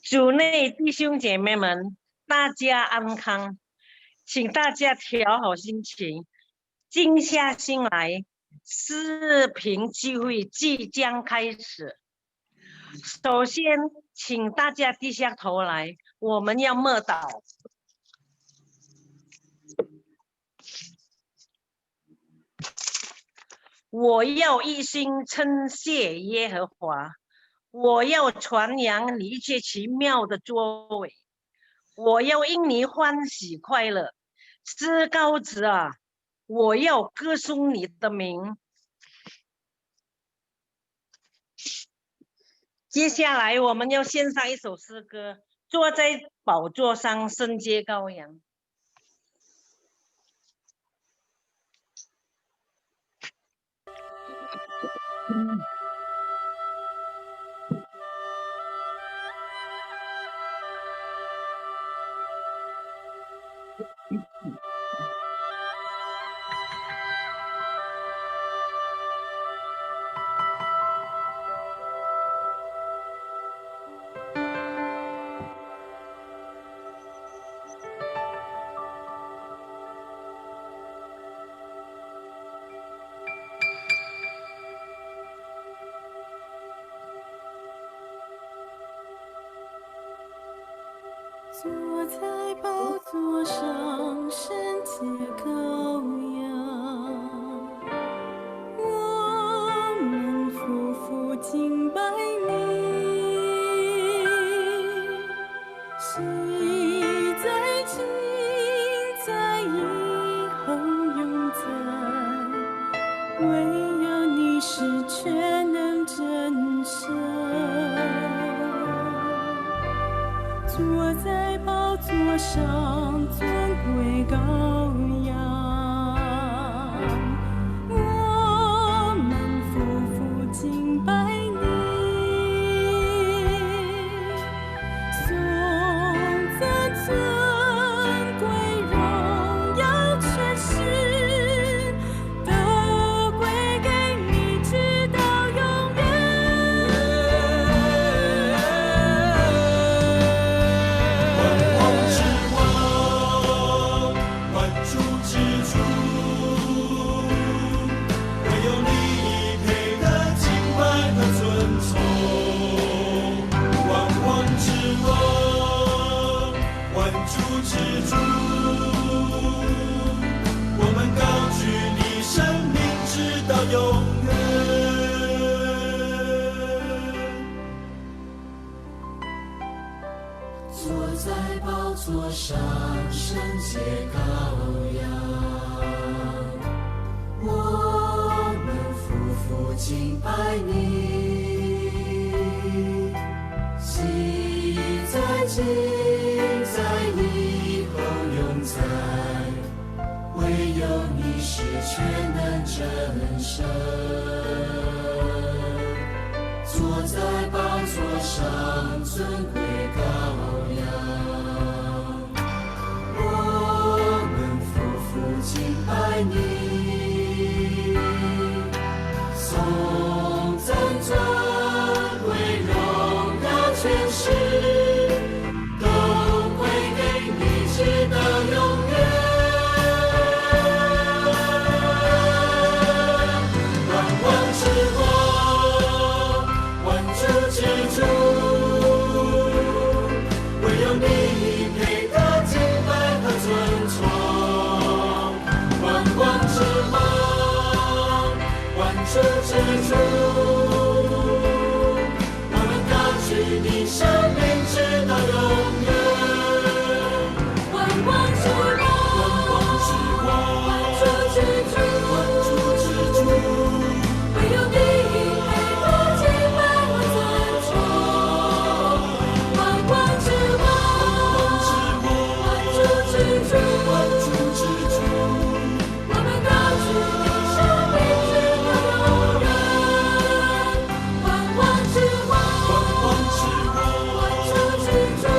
主内弟兄姐妹们，大家安康，请大家调好心情，静下心来。视频聚会即将开始。首先，请大家低下头来，我们要默祷。我要一心称谢耶和华，我要传扬你一切奇妙的作为，我要因你欢喜快乐。至高者啊，我要歌颂你的名。接下来我们要献上一首诗歌，坐在宝座上圣洁羔羊。坐在宝座上，圣洁羔羊，我们夫妇敬拜你，昔在，今在，以后永在，唯有你是全能真神。坐在宝座上，尊贵羔羊，我们夫妇敬拜你，颂赞尊贵荣耀全是都归给你，直到永远。坐在宝座上，圣洁羔羊，我们夫妇敬拜你，昔在，今在，以后永在，唯有你是全能真神。坐在宝座上，尊贵羔羊，我们夫妇敬拜你，颂赞尊贵荣耀全是都归给你，直到永远。万王之王，万主之主，唯有你配得敬拜和尊崇。万王之王，万主之主，我们高举你生命直到永远。万王之王，万主之主，唯有你配得敬拜和尊崇。万王之王，万主之主，我们高举你生命直到永远。万王之王，万主之主，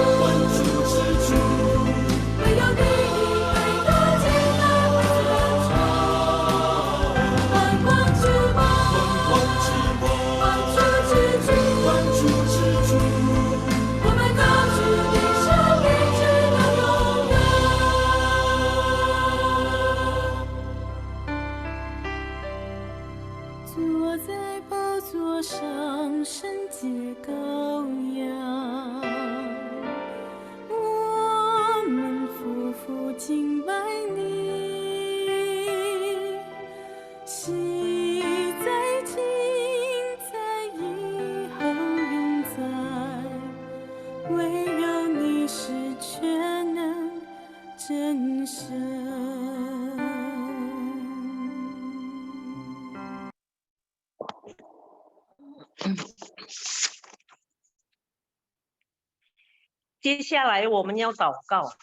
接下来我们要祷告。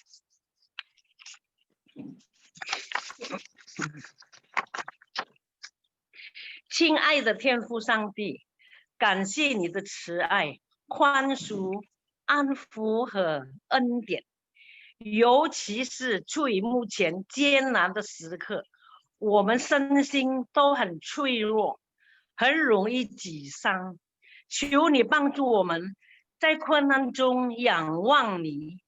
亲爱的天父上帝，感谢你的慈爱、宽恕、安抚和恩典，尤其是处于目前艰难的时刻，我们身心都很脆弱，很容易沮丧。求你帮助我们，在困难中仰望你，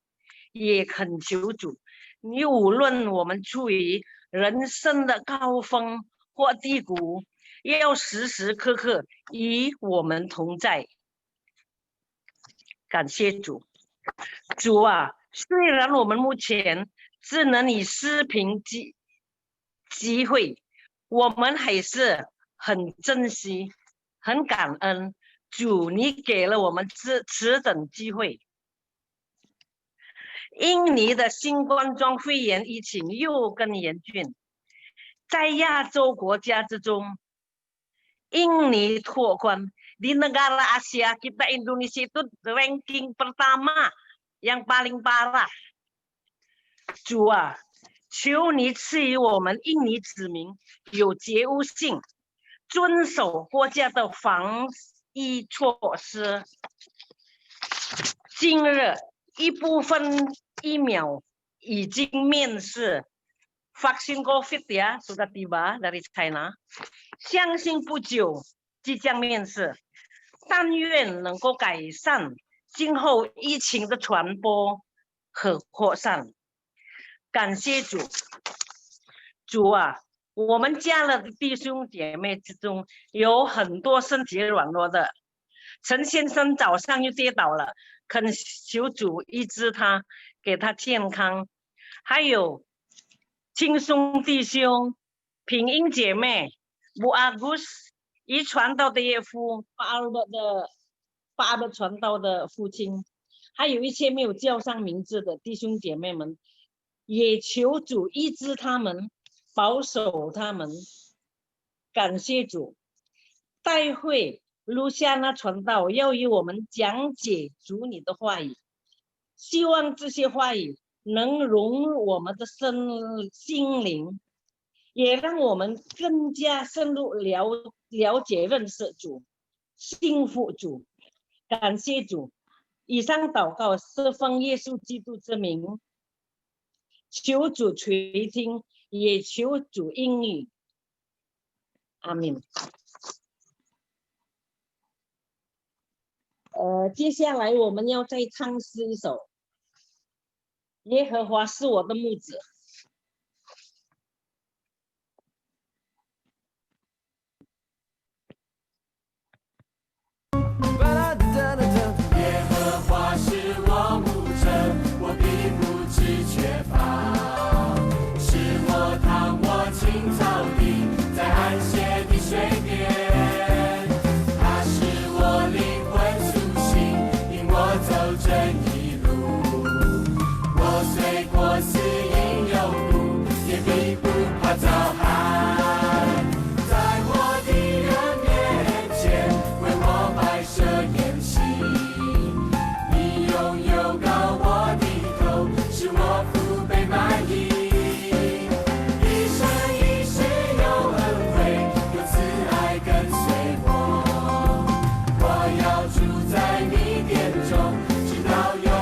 也恳求主，你无论我们处于人生的高峰或低谷，要时时刻刻与我们同在。感谢主。主啊，虽然我们目前只能以视频机会，我们还是很珍惜、很感恩。主，你给了我们此等机会。印尼的新冠状肺炎疫情又更严峻，在亚洲国家之中，印尼脱关di negara Asia kita Indonesia itu ranking pertama yang paling parah。主啊，求你赐予我们印尼子民有觉悟性，遵守国家的防疫措施。今日一部分疫苗已经面世，vaksin COVID ya sudah tiba dari China， 相信不久即将面世，但愿能够改善今后疫情的传播和扩散。感谢主，主啊，我们家的弟兄姐妹之中有很多身体软弱的，陈先生早上又跌倒了，恳求主医治他，给他健康。还有轻松弟兄、平英姐妹、Bu Agus、遗传道的岳父、巴阿伯传道的父亲，还有一些没有叫上名字的弟兄姐妹们，也求主医治他们，保守他们。感谢主。待会路加那传道要与我们讲解主你的话语，希望这些话语能融入我们的心灵，也让我们更加深入了解认识主，信服主。感谢主。以上祷告是奉耶稣基督之名，求主垂听，也求主应允。阿们。接下来我们要再唱诗一首，耶和华是我的牧者。耶和华是我牧者，我必不致缺乏。是我躺卧青草地，在安歇的水边。他是我灵魂苏醒，引我走正义路。我虽过死荫幽谷，也必不怕遭害。在我的人面前，为我摆设筵席。你拥有高我的头，使我腹背满溢。一生一世有恩惠，有慈爱跟随我。我要住在你殿中，直到永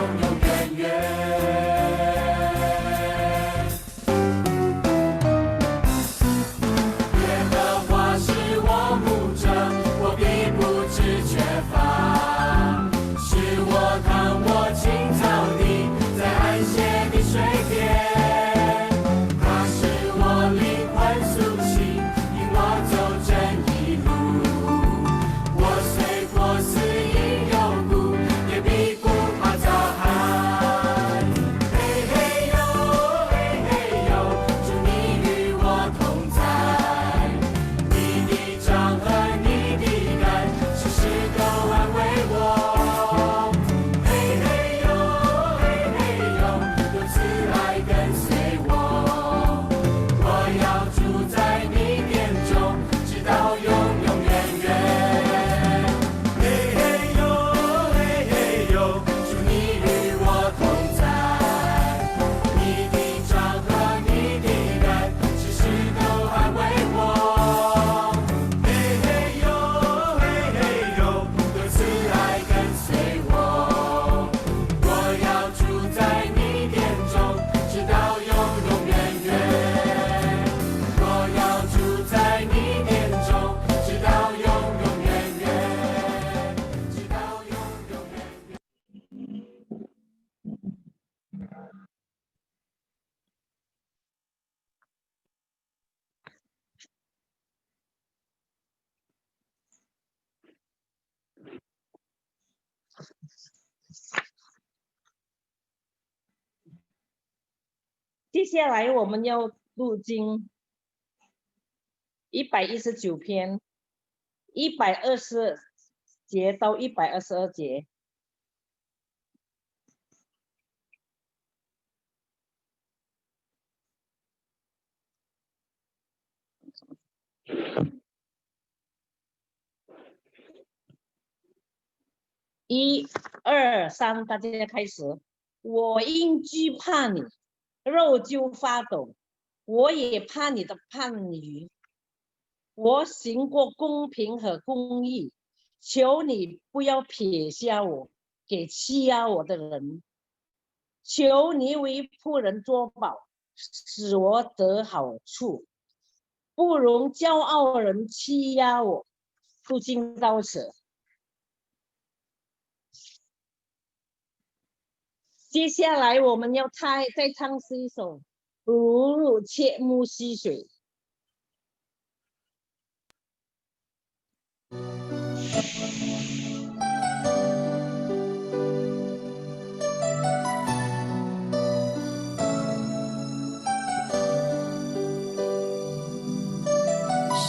下来我们要读经119篇120节到122节。1、2、3，大家开始。我因惧怕你，肉就发抖；我也怕你的判语。我行过公平和公义，求你不要撇下我给欺压我的人。求你为仆人作保，使我得好处，不容骄傲人欺压我。读经到此。接下来我们要再唱诗一首《如入切木溪水》。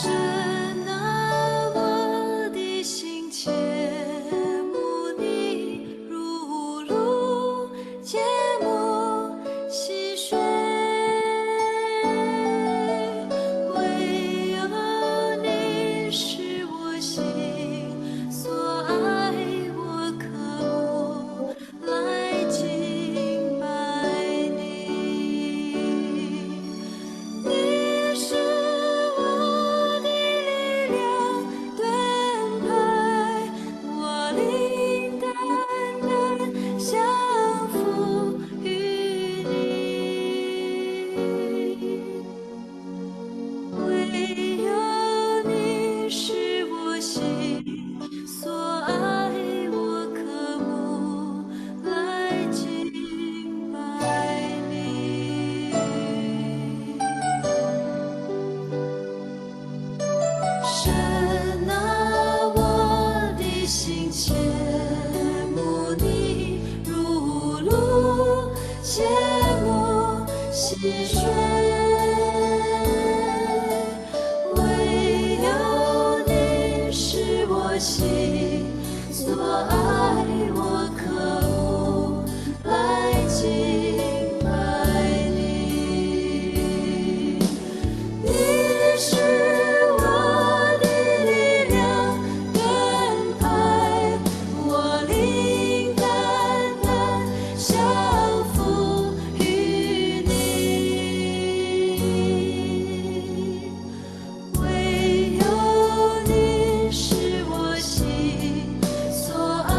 神啊，我的心切慕你，如入切慕溪水。唯有你是我心所爱，我渴慕来敬拜你。你是我的力量，盾牌，我灵单单降服于你。唯有你是我心所爱，我渴慕来敬拜你。神啊，我的心切慕你，如入切慕溪水。唯有你是我心所爱，我渴慕来敬拜你。你是我的力量，盾牌，我灵单单降服于你。唯有你是我心所爱，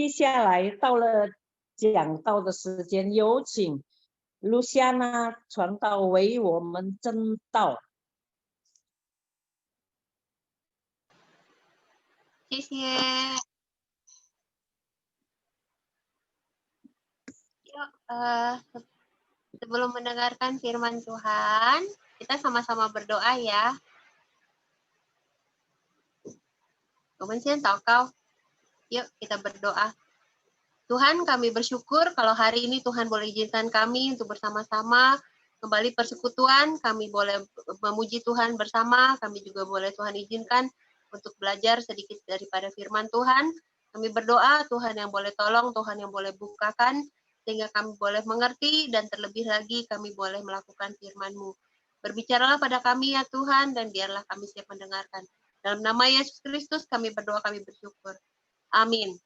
接下来到了讲道的时间，有请卢夏娜传道为我们证道。谢谢。Yuk, sebelum mendengarkan firman Tuhan, kita sama-sama berdoa ya. 我们先祷告. Yuk, kita berdoa. Tuhan, kami bersyukur kalau hari ini Tuhan boleh izinkan kami untuk bersama-sama kembali persekutuan. Kami boleh memuji Tuhan bersama. Kami juga boleh Tuhan izinkan untuk belajar sedikit daripada firman Tuhan. Kami berdoa, Tuhan yang boleh tolong, Tuhan yang boleh bukakan, sehingga kami boleh mengerti dan terlebih lagi kami boleh melakukan firman-Mu. Berbicaralah pada kami ya Tuhan, dan biarlah kami siap mendengarkan. Dalam nama Yesus Kristus kami berdoa, kami bersyukur. Amin.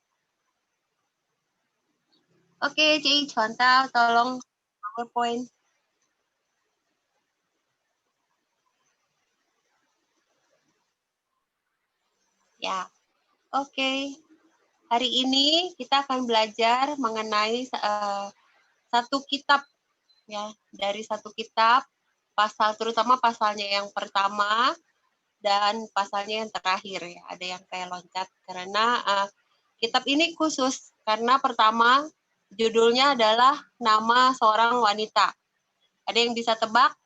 Oke, chị Chantal, tolong PowerPoint. Ya, oke. Hari ini kita akan belajar mengenai satu kitab, ya, dari satu kitab, terutama pasalnya yang pertama dan pasalnya yang terakhir, ya. Ada yang kayak loncat karena kitab ini khusus karena pertama judulnya adalah nama seorang wanita. Ada yang bisa tebak?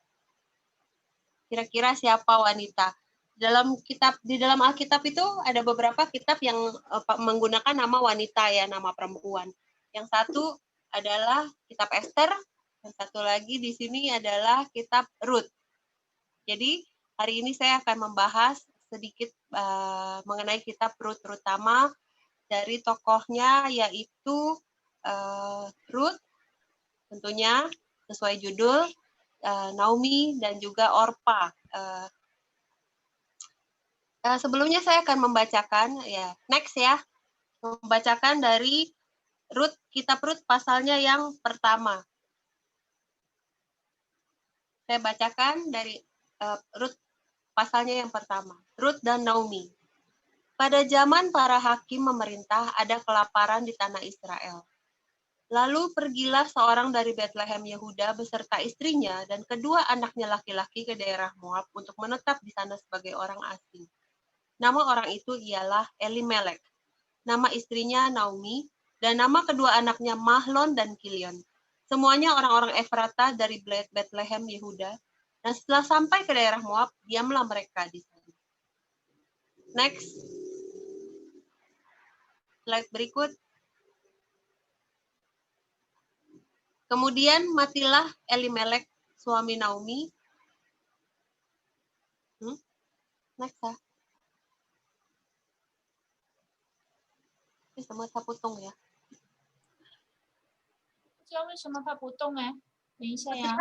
Kira-kira siapa wanita? Di dalam Alkitab itu ada beberapa kitab yang menggunakan nama wanita, ya, nama perempuan. Yang satu adalah kitab Esther, yang satu lagi di sini adalah kitab Rut. Jadi hari ini saya akan membahas sedikit mengenai kitab Rut, terutama dari tokohnya yaitu Rut, tentunya sesuai judul, Naomi dan juga Orpa. Sebelumnya saya akan membacakan, ya, next ya, membacakan dari Rut, kitab Rut pasalnya yang pertama. Saya bacakan dari Rut pasalnya yang pertama. Rut dan Naomi. Pada zaman para hakim memerintah, ada kelaparan di tanah Israel. Lalu pergilah seorang dari Betlehem Yehuda beserta istrinya dan kedua anaknya laki-laki ke daerah Moab untuk menetap di sana sebagai orang asing. Nama orang itu ialah Elimelek, nama istrinya Naomi, dan nama kedua anaknya Mahlon dan Kilion. Semuanya orang-orang Efrata dari Betlehem Yehuda, dan setelah sampai ke daerah Moab, diamlah mereka di sana. Next. Slide berikut. Kemudian matilah Elimelek, suami Naomi. Next ya. Ini semua saputong ya. 不知道为什么它不动哎，等一下呀。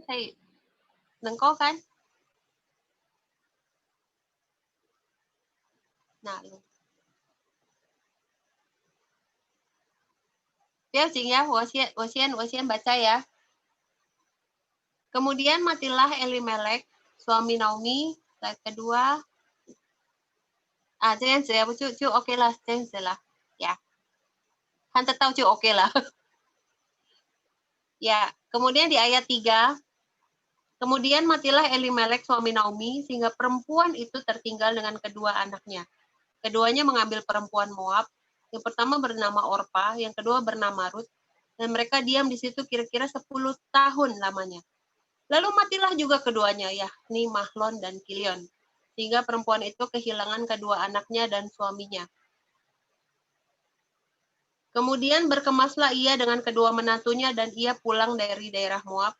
Saya nengko kan? Nah, lu. Ya, 我先 baca ya. Kemudian matilah Elimelek, suami Naomi. Slide kedua. 这样子呀，就 OK 了，这样子了，呀，看得到就 OK 了。Ya, kemudian di ayat 3, kemudian matilah Elimelek suami Naomi, sehingga perempuan itu tertinggal dengan kedua anaknya. Keduanya mengambil perempuan Moab, yang pertama bernama Orpa, yang kedua bernama Rut, dan mereka diam di situ kira-kira 10 tahun lamanya. Lalu matilah juga keduanya, yakni Mahlon dan Kilion, sehingga perempuan itu kehilangan kedua anaknya dan suaminya. Kemudian berkemaslah ia dengan kedua menantunya dan ia pulang dari daerah Moab,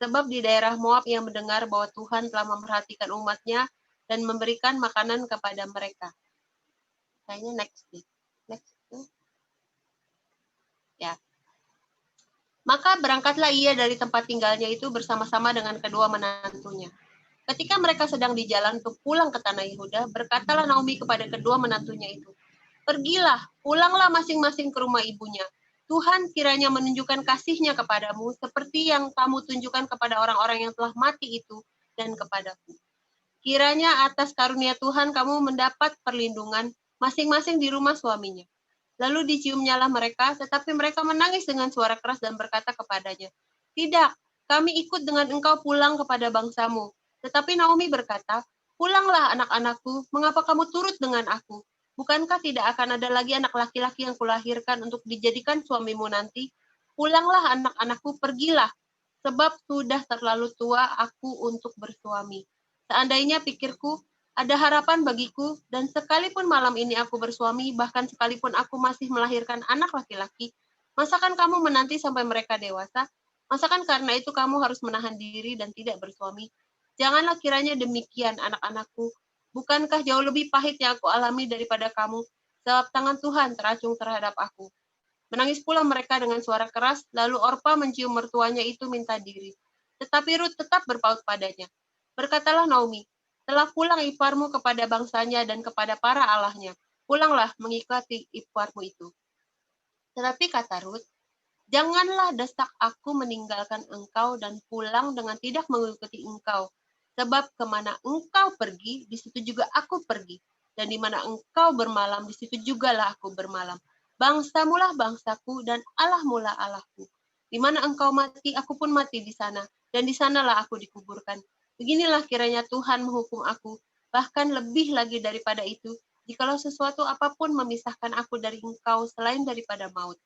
sebab di daerah Moab ia mendengar bahwa Tuhan telah memperhatikan umatnya dan memberikan makanan kepada mereka. Kayaknya next. Ya. Maka berangkatlah ia dari tempat tinggalnya itu bersama-sama dengan kedua menantunya. Ketika mereka sedang di jalan untuk pulang ke tanah Yehuda, berkatalah Naomi kepada kedua menantunya itu, "Pergilah, pulanglah masing-masing ke rumah ibunya. Tuhan kiranya menunjukkan kasih-Nya kepadamu seperti yang kamu tunjukkan kepada orang-orang yang telah mati itu dan kepadaku. Kiranya atas karunia Tuhan kamu mendapat perlindungan masing-masing di rumah suaminya." Lalu diciumnyalah mereka, tetapi mereka menangis dengan suara keras dan berkata kepadanya, "Tidak, kami ikut dengan engkau pulang kepada bangsamu." Tetapi Naomi berkata, "Pulanglah anak-anakku, mengapa kamu turut dengan aku? Bukankah tidak akan ada lagi anak laki-laki yang kulahirkan untuk dijadikan suamimu nanti? Pulanglah anak-anakku, pergilah, sebab sudah terlalu tua aku untuk bersuami. Seandainya pikirku, ada harapan bagiku, dan sekalipun malam ini aku bersuami, bahkan sekalipun aku masih melahirkan anak laki-laki, masakan kamu menanti sampai mereka dewasa? Masakan karena itu kamu harus menahan diri dan tidak bersuami? Janganlah kiranya demikian, anak-anakku. Bukankah jauh lebih pahit yang aku alami daripada kamu, sebab tangan Tuhan teracung terhadap aku." Menangis pula mereka dengan suara keras, lalu Orpa mencium mertuanya itu minta diri. Tetapi Rut tetap berpaut padanya. Berkatalah Naomi, "Telah pulang iparmu kepada bangsanya dan kepada para allahnya. Pulanglah mengikuti iparmu itu." Tetapi kata Rut, "Janganlah desak aku meninggalkan engkau dan pulang dengan tidak mengikuti engkau. Sebab kemana engkau pergi, di situ juga aku pergi. Dan di mana engkau bermalam, di situ jugalah aku bermalam. Bangsamulah bangsaku dan Allahmulah Allahku. Di mana engkau mati, aku pun mati di sana. Dan di sanalah aku dikuburkan. Beginilah kiranya Tuhan menghukum aku. Bahkan lebih lagi daripada itu, jikalau sesuatu apapun memisahkan aku dari engkau selain daripada maut."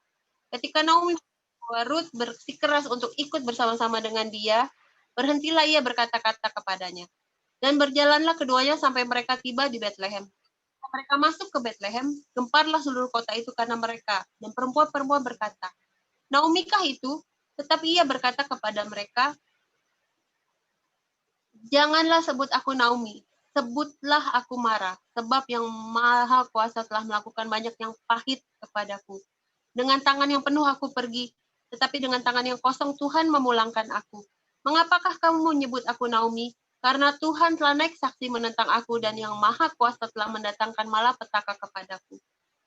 Ketika Naomi bahwa Rut bersikeras untuk ikut bersama-sama dengan dia, berhentilah ia berkata-kata kepadanya. Dan berjalanlah keduanya sampai mereka tiba di Betlehem. Mereka masuk ke Betlehem, gemparlah seluruh kota itu karena mereka. Dan perempuan-perempuan berkata, "Naomi kah itu?" Tetapi ia berkata kepada mereka, "Janganlah sebut aku Naomi, sebutlah aku Mara, sebab yang Maha Kuasa telah melakukan banyak yang pahit kepadaku. Dengan tangan yang penuh aku pergi, tetapi dengan tangan yang kosong Tuhan memulangkan aku. Mengapakah kamu menyebut aku Naomi? Karena Tuhan telah naik saksi menentang aku dan yang Maha Kuasa telah mendatangkan malapetaka kepadaku."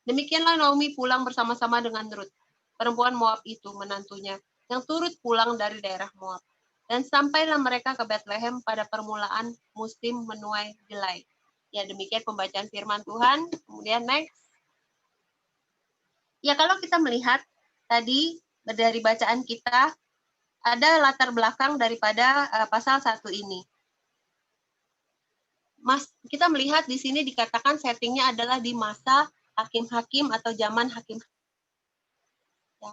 Demikianlah Naomi pulang bersama-sama dengan Rut, perempuan Moab itu, menantunya, yang turut pulang dari daerah Moab. Dan sampailah mereka ke Betlehem pada permulaan musim menuai jelai. Ya, demikian pembacaan firman Tuhan. Kemudian next. Ya, kalau kita melihat tadi dari bacaan kita, ada latar belakang daripada pasal 1 ini. Kita melihat di sini dikatakan settingnya adalah di masa hakim-hakim atau zaman hakim. Ya.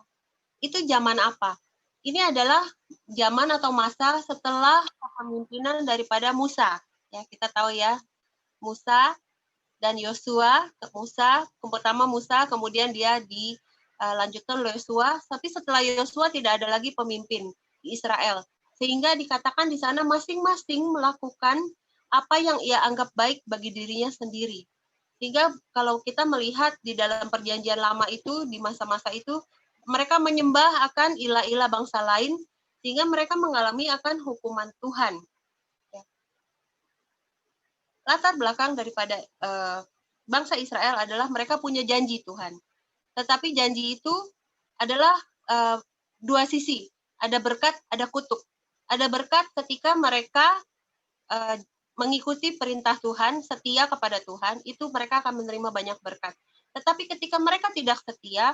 Itu zaman apa? Ini adalah zaman atau masa setelah kepemimpinan daripada Musa. Ya, kita tahu ya, Musa dan Yosua. Pertama Musa, kemudian dia dilanjutkan oleh Yosua. Tapi setelah Yosua tidak ada lagi pemimpin di Israel, sehingga dikatakan di sana masing-masing melakukan apa yang ia anggap baik bagi dirinya sendiri. Sehingga kalau kita melihat di dalam perjanjian lama itu, di masa-masa itu, mereka menyembah akan ilah-ilah bangsa lain, sehingga mereka mengalami akan hukuman Tuhan. Ya. Latar belakang daripada bangsa Israel adalah mereka punya janji Tuhan. Tetapi janji itu adalah dua sisi. Ada berkat, ada kutuk. Ada berkat ketika mereka mengikuti perintah Tuhan, setia kepada Tuhan, itu mereka akan menerima banyak berkat. Tetapi ketika mereka tidak setia,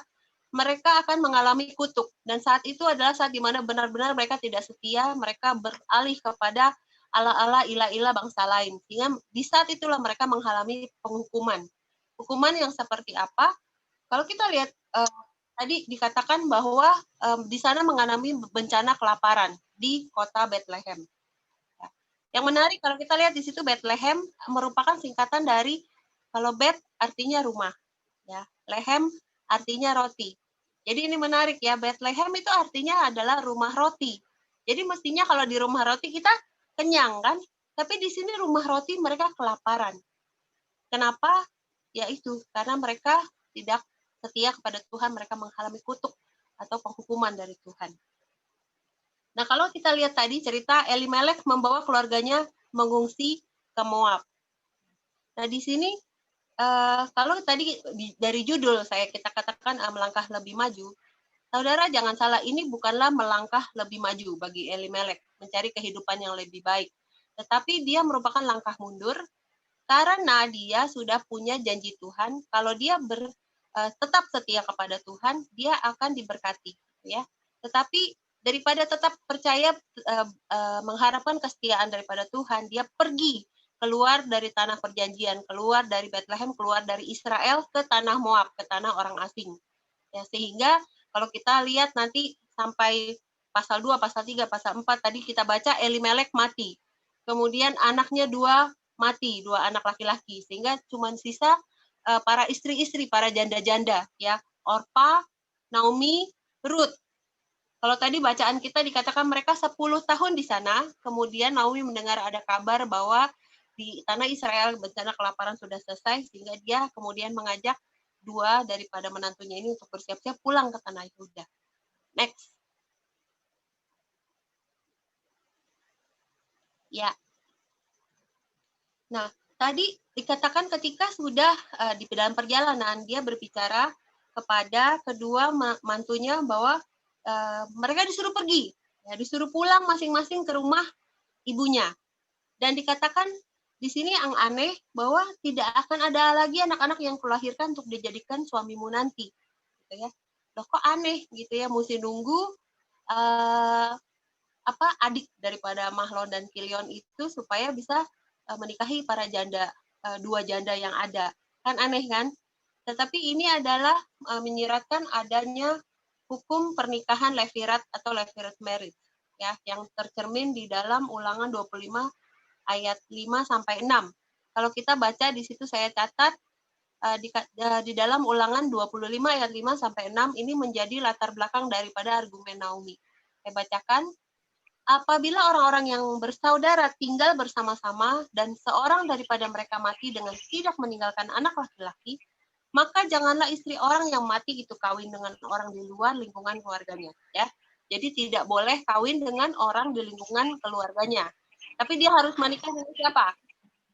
mereka akan mengalami kutuk. Dan saat itu adalah saat di mana benar-benar mereka tidak setia, mereka beralih kepada ala-ala ilah-ilah bangsa lain. Sehingga di saat itulah mereka mengalami penghukuman. Hukuman yang seperti apa? Kalau kita lihat, tadi dikatakan bahwa di sana mengalami bencana kelaparan di kota Bethlehem. Yang menarik kalau kita lihat di situ Bethlehem merupakan singkatan dari, kalau Bet artinya rumah, ya, Lehem artinya roti. Jadi ini menarik ya, Bethlehem itu artinya adalah rumah roti. Jadi mestinya kalau di rumah roti kita kenyang kan, tapi di sini rumah roti mereka kelaparan. Kenapa? Ya itu, karena mereka tidak setia kepada Tuhan, mereka mengalami kutuk atau penghukuman dari Tuhan. Nah, kalau kita lihat tadi cerita Elimelek membawa keluarganya mengungsi ke Moab. Nah, di sini kalau tadi dari judul kita katakan melangkah lebih maju, saudara jangan salah, ini bukanlah melangkah lebih maju bagi Elimelek, mencari kehidupan yang lebih baik. Tetapi dia merupakan langkah mundur, karena dia sudah punya janji Tuhan, kalau dia tetap setia kepada Tuhan, dia akan diberkati, ya. Tetapi daripada tetap percaya mengharapkan kesetiaan daripada Tuhan, dia pergi keluar dari tanah perjanjian, keluar dari Bethlehem, keluar dari Israel ke tanah Moab, ke tanah orang asing. Ya, sehingga kalau kita lihat nanti sampai pasal 2, pasal 3, pasal 4 tadi kita baca Elimelek mati. Kemudian anaknya 2 mati, 2 anak laki-laki, sehingga cuma sisa para istri-istri, para janda-janda, ya, Orpa, Naomi, Ruth. Kalau tadi bacaan kita dikatakan mereka 10 tahun di sana, kemudian Naomi mendengar ada kabar bahwa di tanah Israel bencana kelaparan sudah selesai, sehingga dia kemudian mengajak 2 daripada menantunya ini untuk bersiap-siap pulang ke tanah Yehuda. Next. Ya. Nah, tadi dikatakan ketika sudah di dalam perjalanan, dia berbicara kepada kedua mantunya bahwa mereka disuruh pergi, ya, disuruh pulang masing-masing ke rumah ibunya. Dan dikatakan di sini yang aneh bahwa tidak akan ada lagi anak-anak yang kulahirkan untuk dijadikan suamimu nanti, gitu ya. Loh, kok aneh gitu ya, mesti nunggu adik daripada Mahlon dan Kilion itu supaya bisa menikahi para janda, 2 janda yang ada. Kan aneh kan? Tetapi ini adalah menyiratkan adanya hukum pernikahan levirat atau levirate marriage, ya, yang tercermin di dalam Ulangan 25 ayat 5 sampai 6. Kalau kita baca di situ saya catat di dalam Ulangan 25 ayat 5 sampai 6 ini menjadi latar belakang daripada argumen Naomi. Saya bacakan. Apabila orang-orang yang bersaudara tinggal bersama-sama dan seorang daripada mereka mati dengan tidak meninggalkan anak laki-laki, maka janganlah istri orang yang mati itu kawin dengan orang di luar lingkungan keluarganya, ya. Jadi tidak boleh kawin dengan orang di lingkungan keluarganya. Tapi dia harus menikah dengan siapa?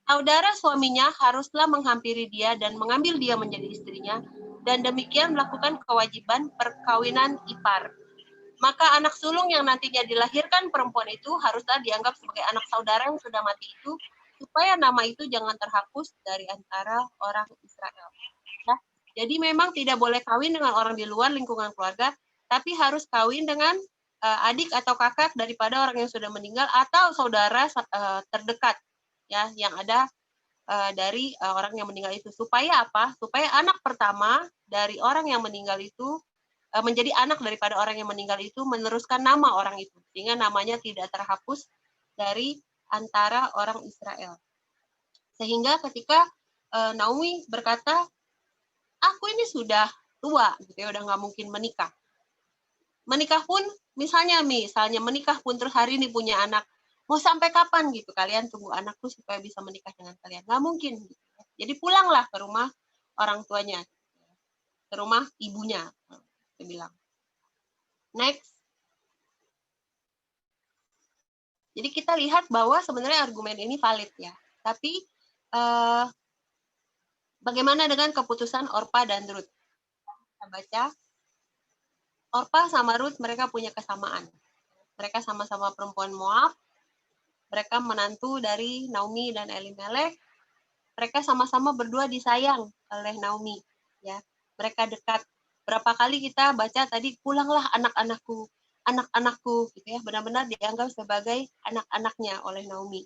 Saudara suaminya haruslah menghampiri dia dan mengambil dia menjadi istrinya, dan demikian melakukan kewajiban perkawinan ipar. Maka anak sulung yang nantinya dilahirkan perempuan itu haruslah dianggap sebagai anak saudara yang sudah mati itu, supaya nama itu jangan terhapus dari antara orang Israel. Ya. Jadi memang tidak boleh kawin dengan orang di luar lingkungan keluarga, tapi harus kawin dengan adik atau kakak daripada orang yang sudah meninggal atau saudara terdekat, ya, yang ada dari orang yang meninggal itu. Supaya apa? Supaya anak pertama dari orang yang meninggal itu menjadi anak daripada orang yang meninggal itu meneruskan nama orang itu, sehingga namanya tidak terhapus dari antara orang Israel. Sehingga ketika Naomi berkata, aku ini sudah tua, gitu ya, udah nggak mungkin menikah. Menikah pun, misalnya menikah pun terus hari ini punya anak, mau sampai kapan gitu kalian tunggu anakku supaya bisa menikah dengan kalian? Nggak mungkin. Gitu. Jadi pulanglah ke rumah orang tuanya, ke rumah ibunya. Dia bilang. Next. Jadi kita lihat bahwa sebenarnya argumen ini valid ya. Tapi bagaimana dengan keputusan Orpa dan Ruth? Kita baca. Orpa sama Ruth mereka punya kesamaan. Mereka sama-sama perempuan Moab. Mereka menantu dari Naomi dan Elimelek. Mereka sama-sama berdua disayang oleh Naomi. Ya, mereka dekat. Berapa kali kita baca tadi, pulanglah anak-anakku, gitu ya, benar-benar dianggap sebagai anak-anaknya oleh Naomi.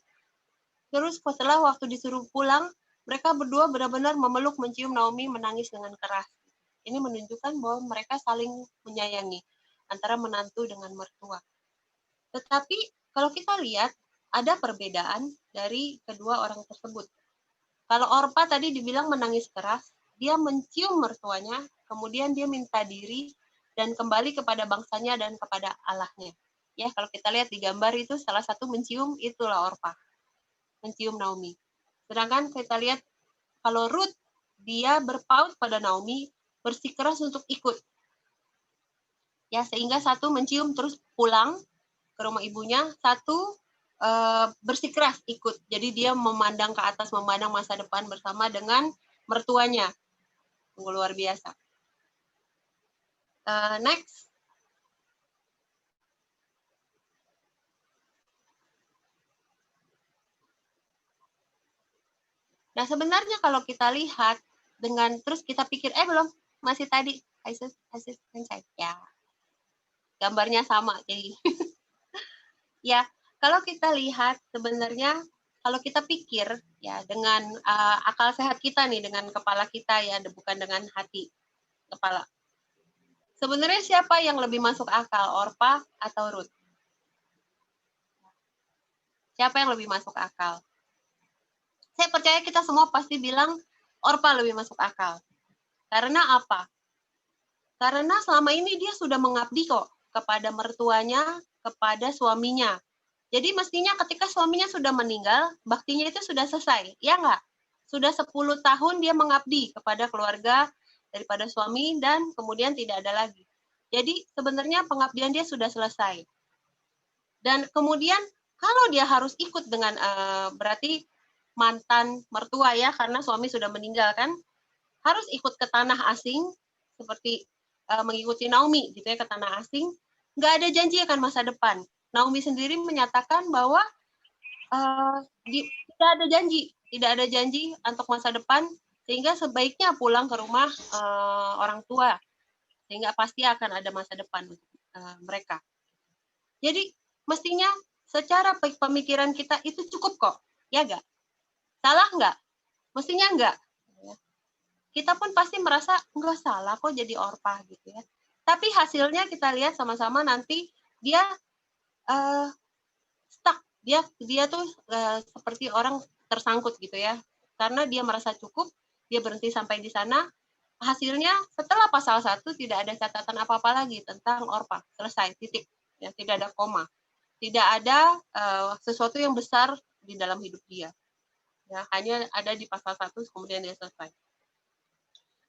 Terus setelah waktu disuruh pulang, mereka berdua benar-benar memeluk, mencium Naomi, menangis dengan keras. Ini menunjukkan bahwa mereka saling menyayangi antara menantu dengan mertua. Tetapi kalau kita lihat ada perbedaan dari kedua orang tersebut. Kalau Orpa tadi dibilang menangis keras, dia mencium mertuanya, kemudian dia minta diri dan kembali kepada bangsanya dan kepada Allahnya. Ya, kalau kita lihat di gambar itu salah satu mencium itulah Orpa, mencium Naomi. Sedangkan kita lihat kalau Ruth dia berpaut pada Naomi, bersikeras untuk ikut. Ya, sehingga satu mencium terus pulang ke rumah ibunya, satu bersikeras ikut. Jadi dia memandang ke atas, memandang masa depan bersama dengan mertuanya. Luar biasa. Next. Nah, sebenarnya kalau kita lihat dengan terus kita pikir, belum, masih tadi asisten saya. Ya, gambarnya sama jadi. Ya, kalau kita lihat sebenarnya kalau kita pikir ya dengan akal sehat kita nih, dengan kepala kita ya, bukan dengan hati kepala. Sebenarnya siapa yang lebih masuk akal, Orpa atau Ruth? Siapa yang lebih masuk akal? Saya percaya kita semua pasti bilang Orpa lebih masuk akal. Karena apa? Karena selama ini dia sudah mengabdi kok kepada mertuanya, kepada suaminya. Jadi mestinya ketika suaminya sudah meninggal, baktinya itu sudah selesai. Ya enggak? Sudah 10 tahun dia mengabdi kepada keluarga daripada suami dan kemudian tidak ada lagi. Jadi sebenarnya pengabdian dia sudah selesai. Dan kemudian kalau dia harus ikut dengan berarti mantan mertua ya, karena suami sudah meninggal kan, harus ikut ke tanah asing seperti mengikuti Naomi gitu ya, ke tanah asing, nggak ada janji akan masa depan. Naomi sendiri menyatakan bahwa tidak ada janji untuk masa depan, sehingga sebaiknya pulang ke rumah orang tua, sehingga pasti akan ada masa depan untuk mereka. Jadi mestinya secara pemikiran kita itu cukup kok, ya nggak? Salah nggak? Mestinya nggak. Kita pun pasti merasa nggak salah kok jadi Orpa gitu ya. Tapi hasilnya kita lihat sama-sama nanti dia stuck, dia tuh seperti orang tersangkut gitu ya. Karena dia merasa cukup, dia berhenti sampai di sana. Hasilnya setelah pasal 1 tidak ada catatan apa-apa lagi tentang Orpa. Selesai, titik. Ya, tidak ada koma. Tidak ada sesuatu yang besar di dalam hidup dia. Ya, hanya ada di pasal 1 kemudian dia selesai.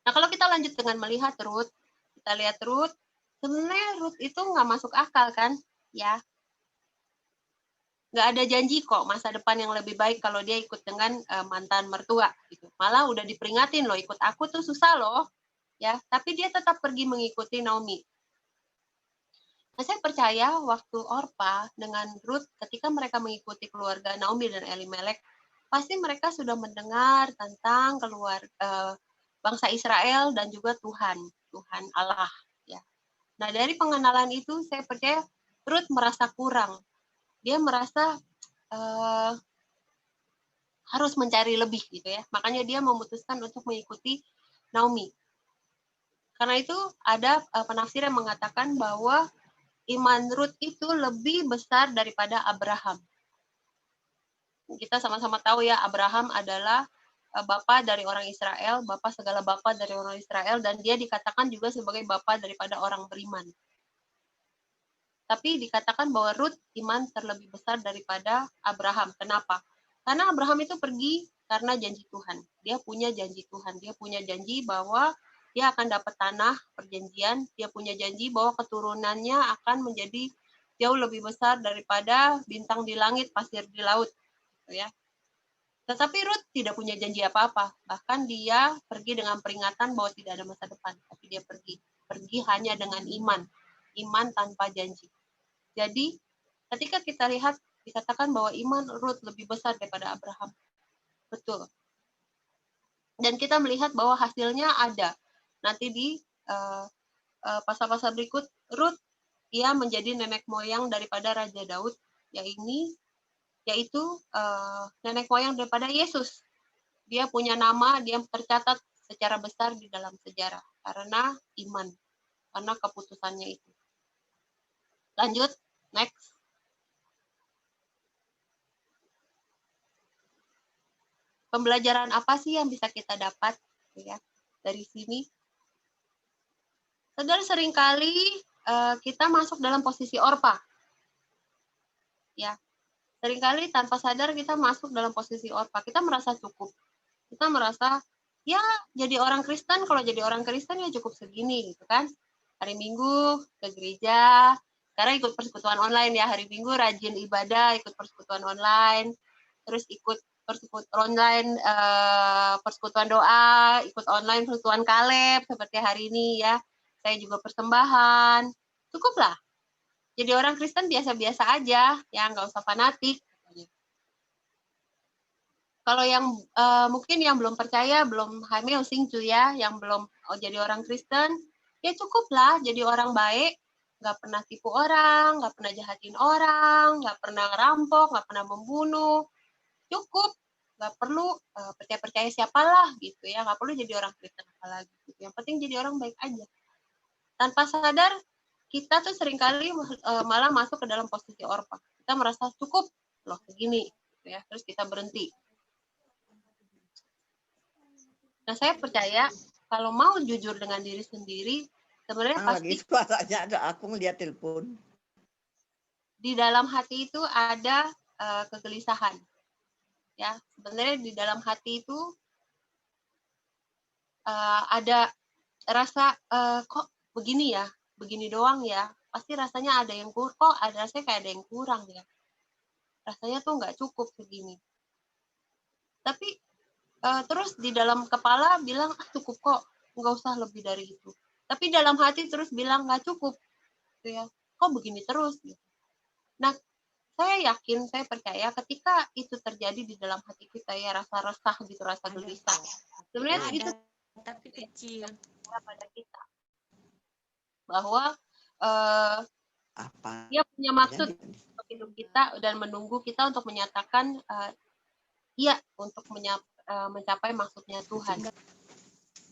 Nah, kalau kita lanjut dengan melihat Ruth, kita lihat Ruth, sebenarnya Ruth itu nggak masuk akal kan, ya. Nggak ada janji kok masa depan yang lebih baik kalau dia ikut dengan mantan mertua gitu. Malah udah diperingatin loh, ikut aku tuh susah loh, ya. Tapi dia tetap pergi mengikuti Naomi. Nah, saya percaya waktu Orpa dengan Ruth ketika mereka mengikuti keluarga Naomi dan Elimelek, pasti mereka sudah mendengar tentang bangsa Israel dan juga Tuhan Allah ya. Nah, dari pengenalan itu saya percaya Ruth merasa kurang. Dia merasa harus mencari lebih gitu ya. Makanya dia memutuskan untuk mengikuti Naomi. Karena itu ada penafsir yang mengatakan bahwa iman Ruth itu lebih besar daripada Abraham. Kita sama-sama tahu ya, Abraham adalah bapa dari orang Israel, segala bapa dari orang Israel, dan dia dikatakan juga sebagai bapa daripada orang beriman. Tapi dikatakan bahwa Ruth iman terlebih besar daripada Abraham. Kenapa? Karena Abraham itu pergi karena janji Tuhan. Dia punya janji Tuhan. Dia punya janji bahwa dia akan dapat tanah perjanjian. Dia punya janji bahwa keturunannya akan menjadi jauh lebih besar daripada bintang di langit, pasir di laut. Ya. Tetapi Ruth tidak punya janji apa-apa. Bahkan dia pergi dengan peringatan bahwa tidak ada masa depan. Tapi dia pergi hanya dengan iman tanpa janji. Jadi ketika kita lihat, dikatakan bahwa iman Ruth lebih besar daripada Abraham. Betul. Dan kita melihat bahwa hasilnya ada. Nanti di pasal-pasal berikut, Ruth ia menjadi nenek moyang daripada Raja Daud, yaitu nenek moyang daripada Yesus. Dia punya nama, dia tercatat secara besar di dalam sejarah karena iman, karena keputusannya itu. Lanjut, next. Pembelajaran apa sih yang bisa kita dapat ya dari sini? Saudara, seringkali kita masuk dalam posisi Orpa. Ya. Seringkali tanpa sadar kita masuk dalam posisi Orpa. Kita merasa cukup. Kita merasa ya jadi orang Kristen, kalau jadi orang Kristen ya cukup segini gitu kan. Hari Minggu ke gereja, sekarang ikut persekutuan online ya, hari Minggu rajin ibadah, ikut persekutuan online, terus ikut persekutuan online, persekutuan doa, ikut online persekutuan Kaleb seperti hari ini ya. Saya juga persembahan. Cukuplah. Jadi orang Kristen biasa-biasa aja, ya nggak usah fanatik. Kalau yang mungkin yang belum percaya, belum hamil sing ya, yang belum jadi orang Kristen, ya cukuplah jadi orang baik, nggak pernah tipu orang, nggak pernah jahatin orang, nggak pernah ngerampok, nggak pernah membunuh, cukup. Nggak perlu percaya-percaya siapalah gitu ya, nggak perlu jadi orang Kristen apalagi gitu. Yang penting jadi orang baik aja. Tanpa sadar kita tuh seringkali malah masuk ke dalam posisi Orpa. Kita merasa cukup loh begini gitu ya, terus kita berhenti. Nah, saya percaya kalau mau jujur dengan diri sendiri, sebenarnya pasti lagi suaranya ada, aku ngeliat telepon. di dalam hati itu ada kegelisahan. Ya, sebenarnya di dalam hati itu ada rasa kok begini ya, begini doang ya. Pasti rasanya ada yang kurang, kok ada rasanya kayak ada yang kurang ya. Rasanya tuh nggak cukup segini. Tapi terus di dalam kepala bilang cukup kok, nggak usah lebih dari itu. Tapi dalam hati terus bilang nggak cukup, gitu ya. Kok begini terus? Gitu. Nah, saya yakin, saya percaya ketika itu terjadi di dalam hati kita ya, rasa resah gitu, rasa gelisah. Sebenarnya itu tapi kecil pada kita bahwa Apa? dia punya maksud untuk hidup kita dan menunggu kita untuk menyatakan iya untuk mencapai maksudnya Tuhan.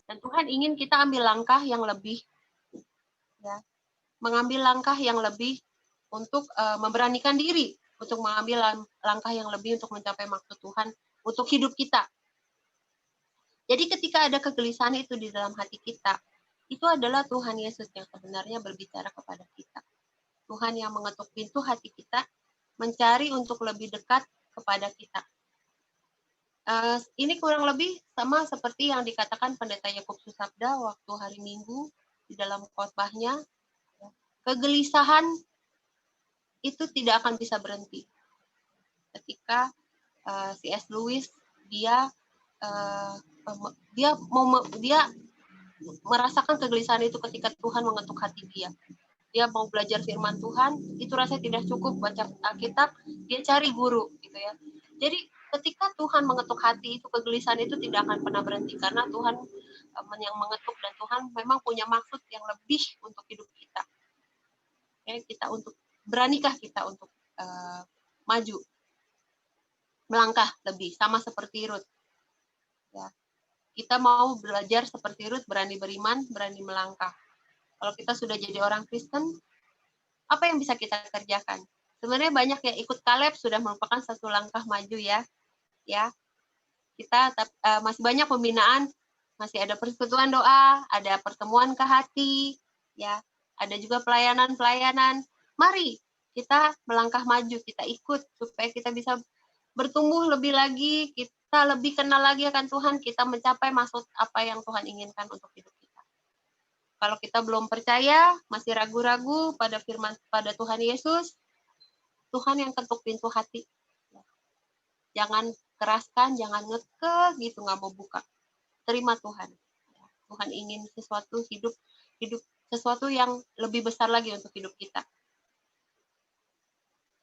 Dan Tuhan ingin kita ambil langkah yang lebih, ya, mengambil langkah yang lebih untuk memberanikan diri, untuk mengambil langkah yang lebih untuk mencapai maksud Tuhan untuk hidup kita. Jadi ketika ada kegelisahan itu di dalam hati kita, itu adalah Tuhan Yesus yang sebenarnya berbicara kepada kita. Tuhan yang mengetuk pintu hati kita, mencari untuk lebih dekat kepada kita. Ini kurang lebih sama seperti yang dikatakan Pendeta Yakub Susabda waktu hari Minggu di dalam khotbahnya. Kegelisahan itu tidak akan bisa berhenti. Ketika C.S. Lewis dia merasakan kegelisahan itu ketika Tuhan mengetuk hati dia. Dia mau belajar firman Tuhan, itu rasanya tidak cukup baca Alkitab, dia cari guru gitu ya. Jadi ketika Tuhan mengetuk hati itu, kegelisahan itu tidak akan pernah berhenti karena Tuhan yang mengetuk dan Tuhan memang punya maksud yang lebih untuk hidup kita. Ya, beranikah kita untuk maju, melangkah lebih, sama seperti Ruth. Ya, kita mau belajar seperti Ruth, berani beriman, berani melangkah. Kalau kita sudah jadi orang Kristen, apa yang bisa kita kerjakan? Sebenarnya banyak yang ikut Kaleb sudah merupakan satu langkah maju ya. Ya, kita masih banyak pembinaan, masih ada persekutuan doa, ada pertemuan ke hati, ya, ada juga pelayanan-pelayanan. Mari kita melangkah maju, kita ikut supaya kita bisa bertumbuh lebih lagi, kita lebih kenal lagi akan Tuhan, kita mencapai maksud apa yang Tuhan inginkan untuk hidup kita. Kalau kita belum percaya, masih ragu-ragu pada Tuhan Yesus, Tuhan yang ketuk pintu hati. Jangan keraskan, jangan ngekeh gitu, nggak mau buka. Terima Tuhan. Tuhan ingin sesuatu hidup sesuatu yang lebih besar lagi untuk hidup kita.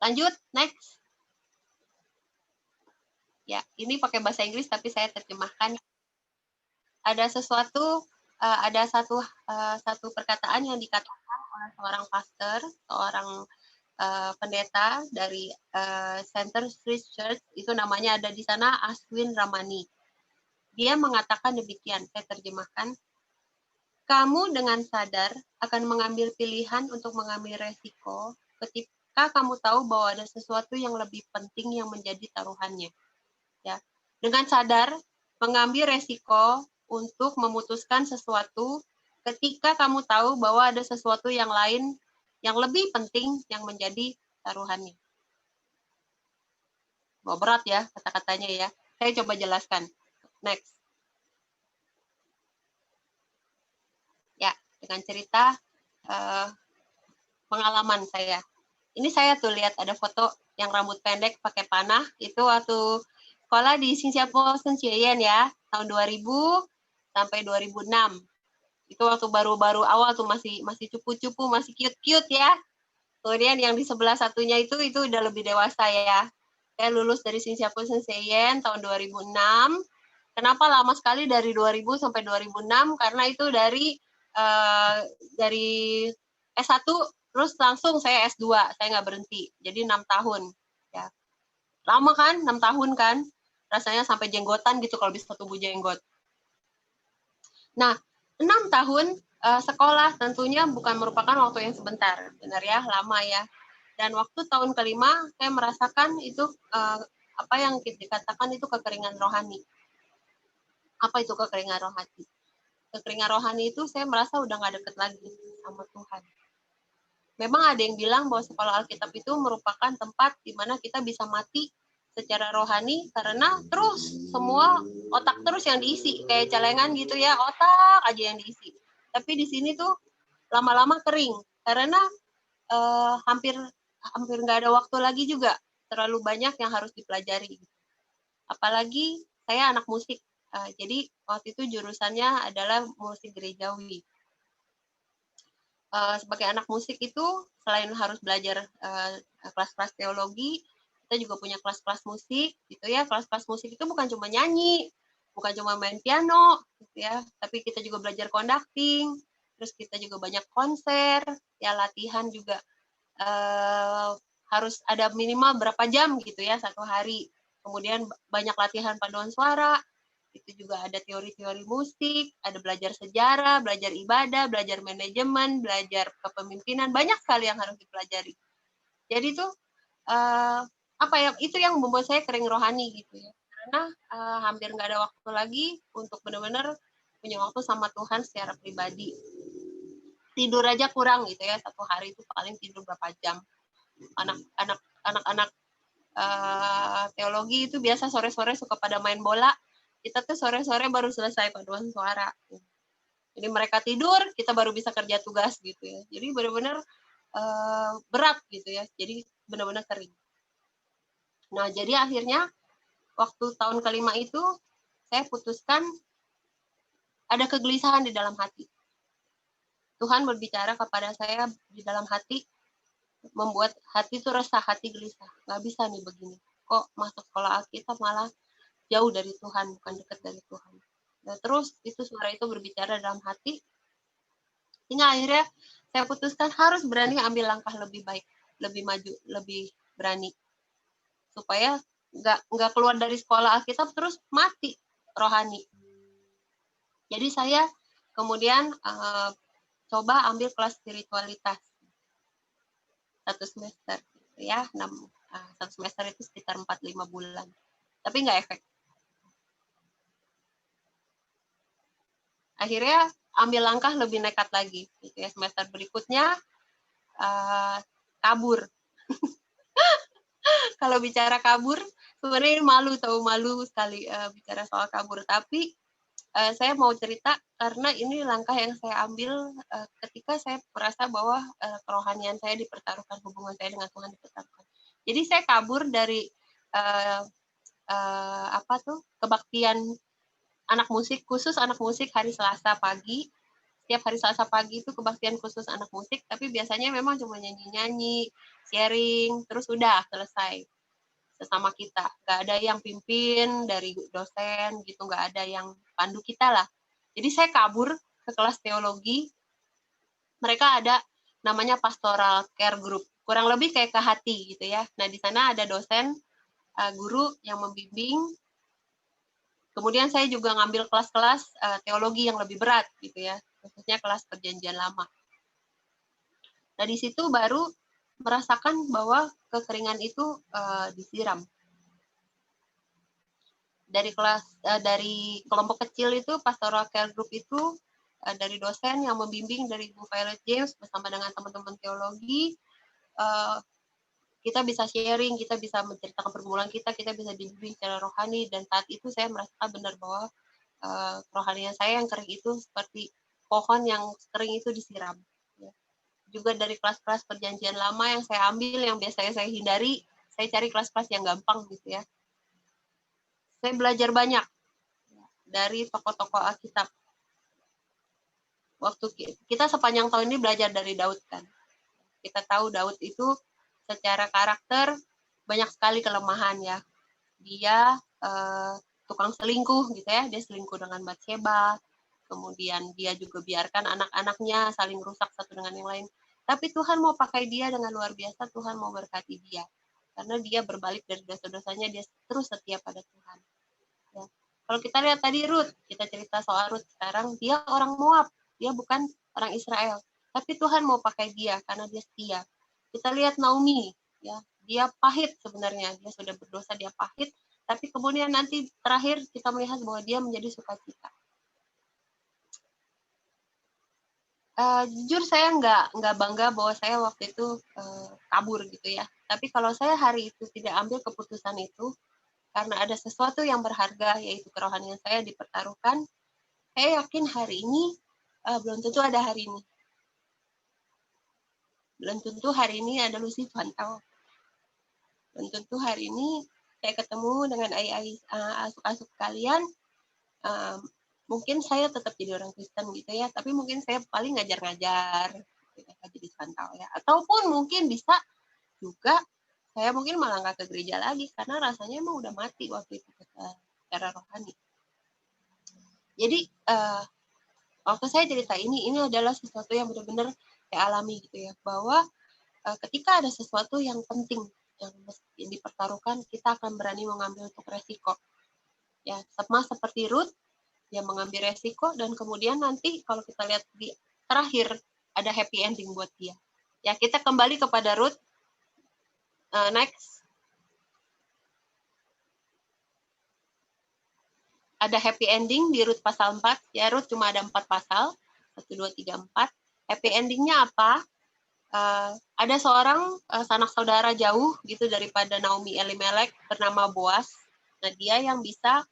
Lanjut, next. Ya, ini pakai bahasa Inggris tapi saya terjemahkan. Ada satu perkataan yang dikatakan oleh seorang pastor, seorang pendeta dari Center Street Church, itu namanya ada di sana Aswin Ramani. Dia mengatakan demikian, saya terjemahkan. Kamu dengan sadar akan mengambil pilihan untuk mengambil resiko ketika kamu tahu bahwa ada sesuatu yang lebih penting yang menjadi taruhannya. Ya, dengan sadar mengambil resiko untuk memutuskan sesuatu ketika kamu tahu bahwa ada sesuatu yang lain yang lebih penting yang menjadi taruhannya. Mau berat ya kata-katanya ya. Saya coba jelaskan. Next. Ya, dengan cerita pengalaman saya. Ini saya tuh lihat ada foto yang rambut pendek pakai panah. Itu waktu sekolah di Singapura Sensian ya, tahun 2000 sampai 2006. Itu waktu baru-baru awal tuh masih cupu-cupu, masih cute-cute ya. Kemudian yang di sebelah satunya itu udah lebih dewasa ya. Saya lulus dari Singapura Sensian tahun 2006. Kenapa lama sekali dari 2000 sampai 2006? Karena itu dari S1 terus langsung saya S2, saya nggak berhenti. Jadi 6 tahun. Ya. Lama kan, 6 tahun kan? Rasanya sampai jenggotan gitu kalau bisa tumbuh jenggot. Nah, 6 tahun sekolah tentunya bukan merupakan waktu yang sebentar, benar ya, lama ya. Dan waktu tahun kelima saya merasakan itu apa yang dikatakan itu kekeringan rohani. Apa itu kekeringan rohani? Kekeringan rohani itu saya merasa udah nggak deket lagi sama Tuhan. Memang ada yang bilang bahwa sekolah Alkitab itu merupakan tempat di mana kita bisa mati secara rohani karena terus semua otak terus yang diisi kayak celengan gitu ya, otak aja yang diisi. Tapi di sini tuh lama-lama kering karena hampir nggak ada waktu lagi juga, terlalu banyak yang harus dipelajari. Apalagi saya anak musik, jadi waktu itu jurusannya adalah musik gerejawi. Sebagai anak musik itu selain harus belajar kelas-kelas teologi, kita juga punya kelas-kelas musik gitu ya. Kelas-kelas musik itu bukan cuma nyanyi, bukan cuma main piano gitu ya, tapi kita juga belajar conducting, terus kita juga banyak konser, ya latihan juga harus ada minimal berapa jam gitu ya satu hari. Kemudian banyak latihan paduan suara, itu juga ada teori-teori musik, ada belajar sejarah, belajar ibadah, belajar manajemen, belajar kepemimpinan, banyak sekali yang harus dipelajari. Jadi tuh apa ya, itu yang membuat saya kering rohani gitu ya, karena hampir nggak ada waktu lagi untuk benar-benar punya waktu sama Tuhan secara pribadi. Tidur aja kurang gitu ya, satu hari itu paling tidur berapa jam. Anak-anak teologi itu biasa sore-sore suka pada main bola, kita tuh sore-sore baru selesai paduan suara. Jadi mereka tidur, kita baru bisa kerja tugas gitu ya. Jadi benar-benar berat gitu ya. Jadi benar-benar kering. Nah, jadi akhirnya waktu tahun kelima itu saya putuskan ada kegelisahan di dalam hati. Tuhan berbicara kepada saya di dalam hati, membuat hati itu resah, hati gelisah. Nggak bisa nih begini. Kok masuk sekolah Alkitab malah jauh dari Tuhan, bukan dekat dari Tuhan. Nah, terus itu suara itu berbicara dalam hati, sehingga akhirnya saya putuskan harus berani ambil langkah lebih baik, lebih maju, lebih berani, supaya nggak keluar dari sekolah Alkitab terus mati rohani. Jadi saya kemudian coba ambil kelas spiritualitas 1 semester, gitu ya, 1 semester itu sekitar 4-5 bulan, tapi nggak efek. Akhirnya ambil langkah lebih nekat lagi, gitu ya. Semester berikutnya kabur. Kalau bicara kabur, sebenarnya malu sekali bicara soal kabur. Tapi saya mau cerita karena ini langkah yang saya ambil ketika saya merasa bahwa kerohanian saya dipertaruhkan, hubungan saya dengan Tuhan dipertaruhkan. Jadi saya kabur dari kebaktian anak musik, khusus anak musik hari Selasa pagi. Setiap hari Selasa pagi itu kebaktian khusus anak musik, tapi biasanya memang cuma nyanyi-nyanyi, sharing, terus udah selesai sesama kita. Nggak ada yang pimpin dari dosen gitu, nggak ada yang pandu kita lah. Jadi saya kabur ke kelas teologi. Mereka ada namanya pastoral care group, kurang lebih kayak ke hati gitu ya. Nah di sana ada dosen, guru yang membimbing. Kemudian saya juga ngambil kelas-kelas teologi yang lebih berat gitu ya, khususnya kelas perjanjian lama. Nah di situ baru merasakan bahwa kekeringan itu disiram. Dari kelompok kecil itu pastoral care group itu dari dosen yang membimbing dari Bu Violet James bersama dengan teman-teman teologi, kita bisa sharing, kita bisa menceritakan pergumulan kita bisa dibimbing secara rohani, dan saat itu saya merasakan benar bahwa rohanian saya yang kering itu seperti pohon yang kering itu disiram. Ya. Juga dari kelas-kelas perjanjian lama yang saya ambil, yang biasanya saya hindari, saya cari kelas-kelas yang gampang gitu ya. Saya belajar banyak dari tokoh-tokoh Alkitab. Waktu kita sepanjang tahun ini belajar dari Daud kan. Kita tahu Daud itu secara karakter banyak sekali kelemahan ya. Dia tukang selingkuh gitu ya, dia selingkuh dengan Batseba, kemudian dia juga biarkan anak-anaknya saling rusak satu dengan yang lain. Tapi Tuhan mau pakai dia dengan luar biasa, Tuhan mau berkati dia. Karena dia berbalik dari dosa-dosanya, dia terus setia pada Tuhan. Ya. Kalau kita lihat tadi Ruth, kita cerita soal Ruth sekarang, dia orang Moab, dia bukan orang Israel. Tapi Tuhan mau pakai dia karena dia setia. Kita lihat Naomi, ya, dia pahit sebenarnya, dia sudah berdosa, dia pahit. Tapi kemudian nanti terakhir kita melihat bahwa dia menjadi sukacita. Jujur saya nggak bangga bahwa saya waktu itu kabur gitu ya. Tapi kalau saya hari itu tidak ambil keputusan itu, karena ada sesuatu yang berharga, yaitu kerohanian saya dipertaruhkan, saya yakin hari ini belum tentu ada hari ini. Belum tentu hari ini ada Lucy Fantau. Belum tentu hari ini saya ketemu dengan ai-ai asuk-asuk kalian. Mungkin saya tetap jadi orang Kristen gitu ya, tapi mungkin saya paling ngajar-ngajar gitu, jadi Fantau ya. Ataupun mungkin bisa juga saya mungkin malah nggak ke gereja lagi karena rasanya emang udah mati waktu itu secara rohani. Jadi waktu saya cerita ini adalah sesuatu yang benar-benar saya alami gitu ya, bahwa ketika ada sesuatu yang penting yang dipertaruhkan, kita akan berani mengambil untuk resiko. Ya, sama seperti Ruth, dia mengambil resiko dan kemudian nanti kalau kita lihat di terakhir ada happy ending buat dia. Ya, kita kembali kepada Ruth. Next. Ada happy ending di Ruth pasal 4. Ya, Ruth cuma ada 4 pasal. 1, 2, 3, 4. Happy endingnya apa? Ada seorang sanak saudara jauh gitu daripada Naomi Elimelek bernama Boaz. Nah, dia yang bisa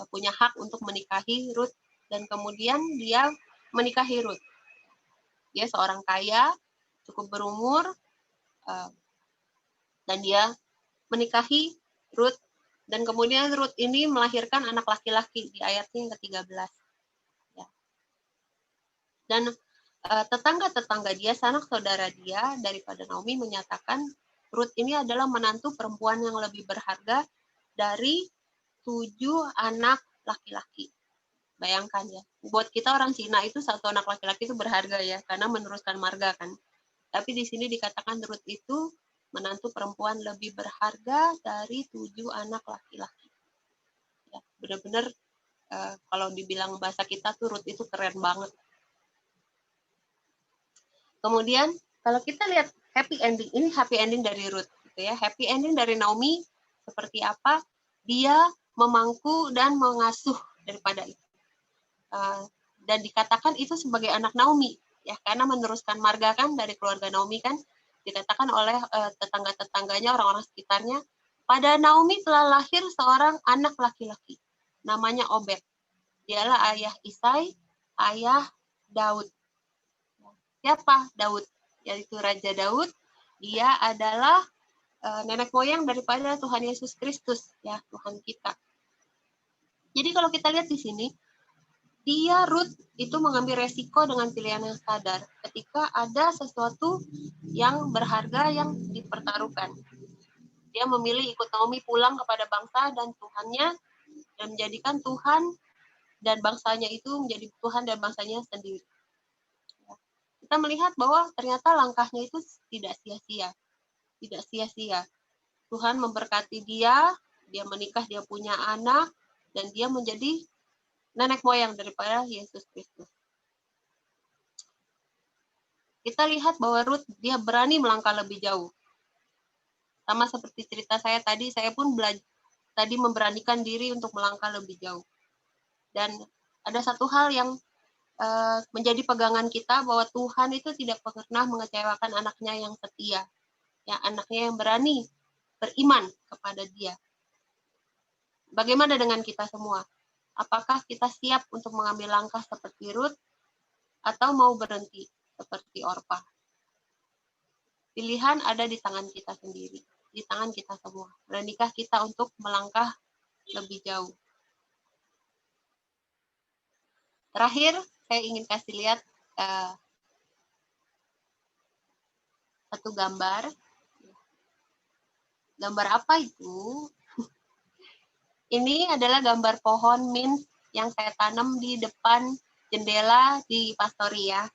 punya hak untuk menikahi Ruth dan kemudian dia menikahi Ruth. Dia seorang kaya, cukup berumur, dan dia menikahi Ruth dan kemudian Ruth ini melahirkan anak laki-laki di ayatnya yang ke-13. Ya. Dan tetangga-tetangga dia, sanak saudara dia daripada Naomi menyatakan Ruth ini adalah menantu perempuan yang lebih berharga dari 7 anak laki-laki. Bayangkan ya, buat kita orang Cina itu 1 anak laki-laki itu berharga ya, karena meneruskan marga kan. Tapi di sini dikatakan Ruth itu menantu perempuan lebih berharga dari 7 anak laki-laki. Ya, benar-benar kalau dibilang bahasa kita tuh Ruth itu keren banget. Kemudian kalau kita lihat happy ending, ini happy ending dari Ruth gitu ya. Happy ending dari Naomi seperti apa? Dia memangku dan mengasuh daripada itu. Dan dikatakan itu sebagai anak Naomi ya, karena meneruskan marga kan dari keluarga Naomi kan, dikatakan oleh tetangga-tetangganya, orang-orang sekitarnya, pada Naomi telah lahir seorang anak laki-laki namanya Obed. Dialah ayah Isai, ayah Daud. Siapa Daud? Yaitu Raja Daud. Dia adalah nenek moyang daripada Tuhan Yesus Kristus ya, Tuhan kita. Jadi kalau kita lihat di sini, dia Ruth itu mengambil resiko dengan pilihan yang sadar ketika ada sesuatu yang berharga yang dipertaruhkan. Dia memilih ikut Naomi pulang kepada bangsa dan Tuhannya dan menjadikan Tuhan dan bangsanya itu menjadi Tuhan dan bangsanya sendiri. Kita melihat bahwa ternyata langkahnya itu tidak sia-sia. Tidak sia-sia. Tuhan memberkati dia, dia menikah, dia punya anak, dan dia menjadi nenek moyang daripada Yesus Kristus. Kita lihat bahwa Ruth dia berani melangkah lebih jauh. Sama seperti cerita saya tadi, saya pun tadi memberanikan diri untuk melangkah lebih jauh. Dan ada satu hal yang menjadi pegangan kita bahwa Tuhan itu tidak pernah mengecewakan anaknya yang setia. Ya, anaknya yang berani beriman kepada Dia. Bagaimana dengan kita semua? Apakah kita siap untuk mengambil langkah seperti Ruth atau mau berhenti seperti Orpa? Pilihan ada di tangan kita sendiri, di tangan kita semua. Beranikah kita untuk melangkah lebih jauh? Terakhir, saya ingin kasih lihat satu gambar. Gambar apa itu? Ini adalah gambar pohon mint yang saya tanam di depan jendela di Pastoria.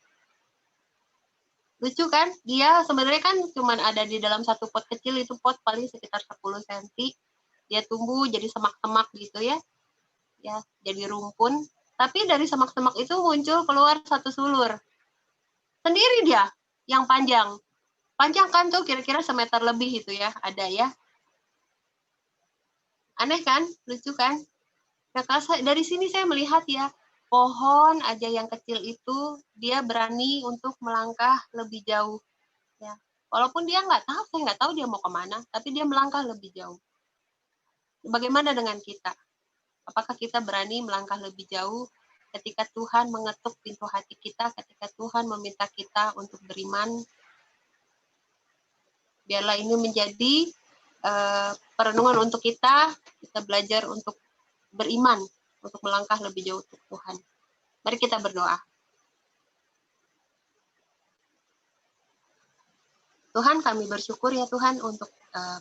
Lucu kan? Dia sebenarnya kan cuma ada di dalam satu pot kecil, itu pot paling sekitar 10 cm. Dia tumbuh jadi semak-semak gitu ya. Ya, jadi rumpun. Tapi dari semak-semak itu muncul keluar satu sulur. Sendiri dia, yang panjang. Panjang kan tuh kira-kira semeter lebih itu ya, ada ya. Aneh kan? Lucu kan? Nah, dari sini saya melihat ya, pohon aja yang kecil itu dia berani untuk melangkah lebih jauh. Ya, walaupun dia nggak tahu, saya nggak tahu dia mau kemana, tapi dia melangkah lebih jauh. Bagaimana dengan kita? Apakah kita berani melangkah lebih jauh ketika Tuhan mengetuk pintu hati kita, ketika Tuhan meminta kita untuk beriman? Biarlah ini menjadi perenungan untuk kita belajar untuk beriman, untuk melangkah lebih jauh untuk Tuhan. Mari kita berdoa. Tuhan, kami bersyukur ya Tuhan untuk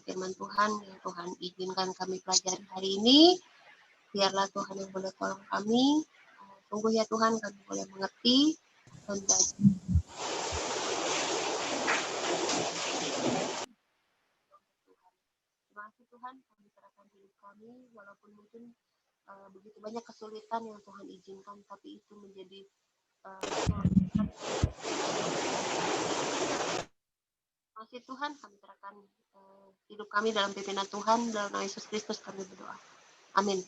firman Tuhan yang Tuhan izinkan kami pelajari hari ini. Biarlah Tuhan yang boleh tolong kami. Sungguh ya Tuhan, kami boleh mengerti dan belajar. Terima kasih Tuhan, kami serahkan hidup kami, walaupun mungkin begitu banyak kesulitan yang Tuhan izinkan, tapi itu menjadi kasih Tuhan, kami serahkan hidup kami dalam pimpinan Tuhan, dalam nama Yesus Kristus kami berdoa. Amin.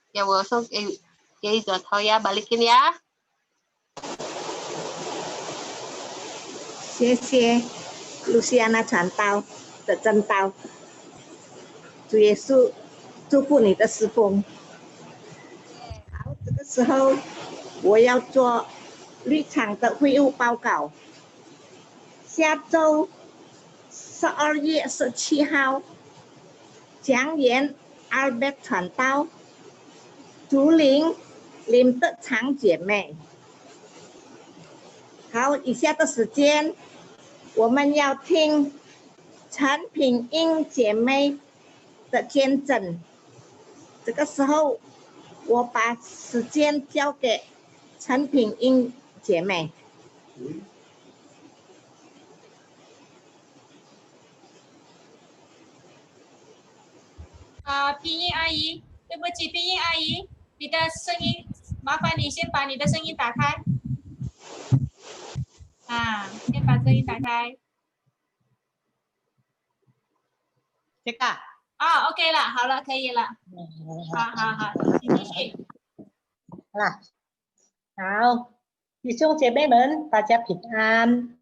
Ya, Wilson, ya, ya, balikin ya. 谢谢路西安娜传道的真道，主耶稣祝福你的侍奉。好，这个时候我要做绿场的会务报告。下周12月17号，讲员 Albert 传道，竹林林德长姐妹。好，以下的时间我们要听陈品英姐妹的见证。这个时候我把时间交给陈品英姐妹。平英阿姨，对不起，平英阿姨，你的声音，麻烦你先把你的声音打开。先把声音打开。这个OK 了，好了，可以了。好，请继续。好，弟兄姐妹们，大家平安。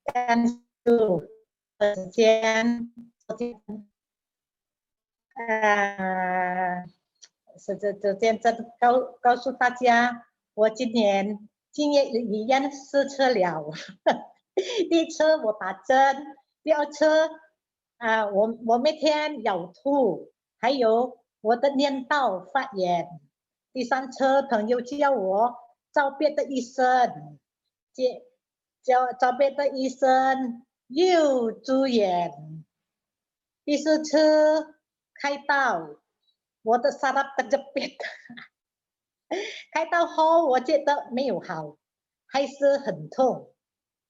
感谢时间，这见证告诉大家，我今年医院4次了。第一次我打针，第二次我每天有吐，还有我的念道发炎。第三次朋友叫我找别的医生，找别的医生又住院。第四次开刀，我的saraf terjepit。开刀后我觉得没有好，还是很痛。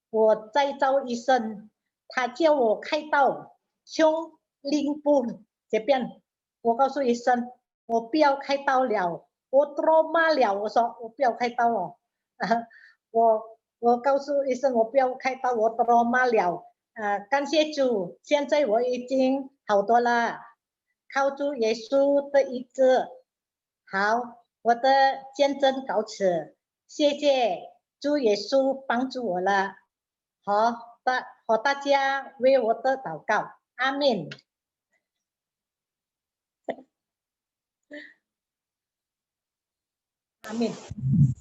我再找医生，他叫我开刀胸淋部这边。我告诉医生，我不要开刀了，我trauma了。我说我不要开刀了。我告诉医生我不要开刀，我trauma了。感谢主，现在我已经好多了，靠主耶稣的医治。好，我的见证到此，谢谢主耶稣帮助我了。和大家为我的祷告，阿们。阿们。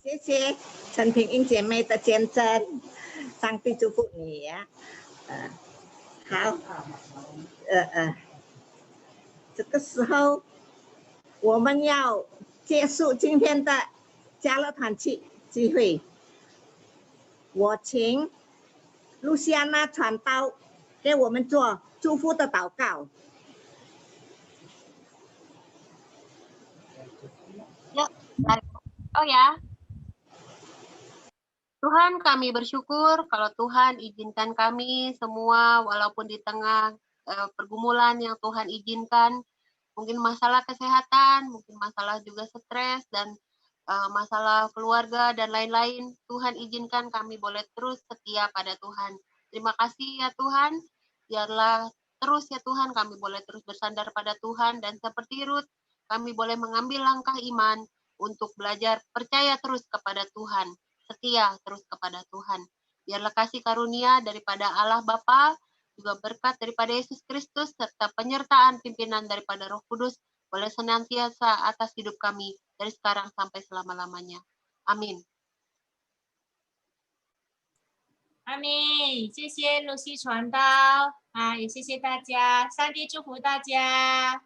谢谢陈品英姐妹的见证，上帝祝福你呀。好，这个时候我们要结束今天的家乐团契聚会。我请路西安娜传道给我们做祝福的祷告。 Oh ya. Tuhan, kami bersyukur kalau Tuhan izinkan kami semua walaupun di tengah pergumulan yang Tuhan izinkan, mungkin masalah kesehatan, mungkin masalah juga stres dan masalah keluarga dan lain-lain, Tuhan izinkan kami boleh terus setia pada Tuhan. Terima kasih ya Tuhan, biarlah terus ya Tuhan kami boleh terus bersandar pada Tuhan dan seperti Ruth, kami boleh mengambil langkah iman untuk belajar percaya terus kepada Tuhan, setia terus kepada Tuhan. Biarlah kasih karunia daripada Allah Bapa, juga berkat daripada Yesus Kristus, serta penyertaan pimpinan daripada Roh Kudus, boleh senantiasa atas hidup kami, dari sekarang sampai selama-lamanya. Amin. 阿妹，谢谢露西传道啊，也谢谢大家，上帝祝福大家。